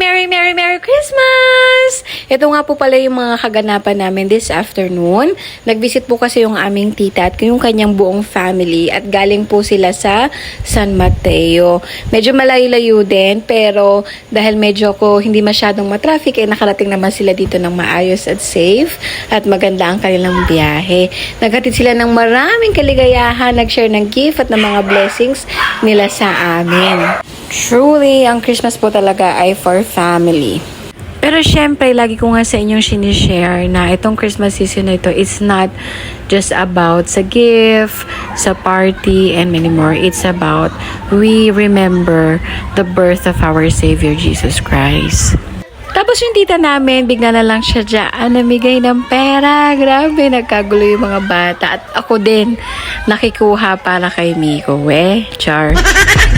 Merry Christmas! Ito nga po pala yung mga kaganapan namin this afternoon. Nag-visit po kasi yung aming tita at yung kanyang buong family at galing po sila sa San Mateo. Medyo malayo-layo din pero dahil medyo ko hindi masyadong matraffic nakarating naman sila dito ng maayos at safe at maganda ang kanilang biyahe. Naghatid sila ng maraming kaligayahan, nag-share ng gift at ng mga blessings nila sa amin. Truly, ang Christmas po talaga ay for family. Pero syempre, lagi ko nga sa inyong sinishare na itong Christmas season na ito, it's not just about sa gift, sa party, and many more. It's about we remember the birth of our Savior, Jesus Christ. Tapos yung tita namin, bigla na lang siya dyan, namigay ng pera. Grabe, nagkagulo yung mga bata. At ako din, nakikuha para kay Miko. Char.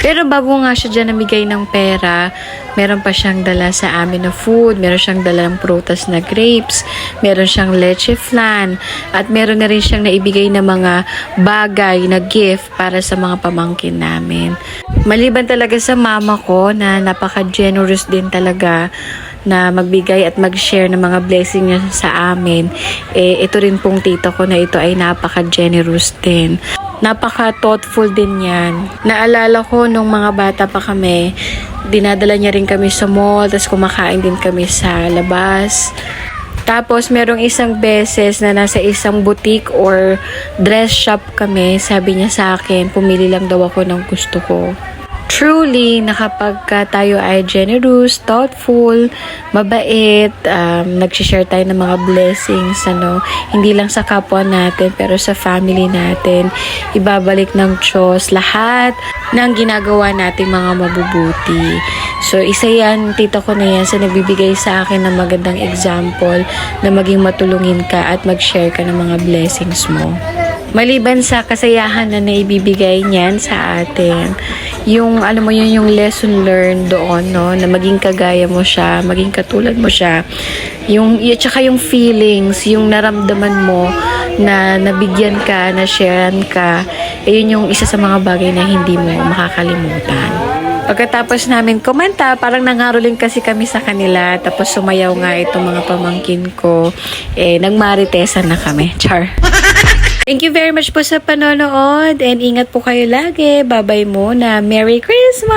Pero bago nga siya dyan namigay ng pera, meron pa siyang dala sa amin na food, meron siyang dala ng prutas na grapes, meron siyang leche flan, at meron na rin siyang naibigay na mga bagay na gift para sa mga pamangkin namin. Maliban talaga sa mama ko na napaka-generous din talaga na magbigay at mag-share ng mga blessing niya sa amin, ito rin pong tito ko na ito ay napaka-generous din. Napaka-thoughtful din yan. Naalala ko nung mga bata pa kami, dinadala niya rin kami sa mall, tapos kumakain din kami sa labas. Tapos merong isang beses na nasa isang boutique or dress shop kami, sabi niya sa akin, pumili lang daw ako ng gusto ko. Truly, nakapag tayo ay generous, thoughtful, mabait, nag-share tayo ng mga blessings, hindi lang sa kapwa natin, pero sa family natin, ibabalik ng Diyos lahat ng ginagawa nating mga mabubuti. So, isa yan, tita ko na yan, sa nagbibigay sa akin ng magandang example na maging matulungin ka at mag-share ka ng mga blessings mo. Maliban sa kasayahan na naibibigay niyan sa atin, yung alam mo yun, yung lesson learned doon, no, na maging kagaya mo siya, maging katulad mo siya, tsaka yung feelings, yung naramdaman mo na nabigyan ka, na sharean ka, yun yung isa sa mga bagay na hindi mo makakalimutan. Pagkatapos namin kumanta, parang nangaroling kasi kami sa kanila, tapos sumayaw nga itong mga pamangkin ko, nagmaritesan na kami. Char. Thank you very much po sa panonood and ingat po kayo lagi. Bye-bye muna. Merry Christmas!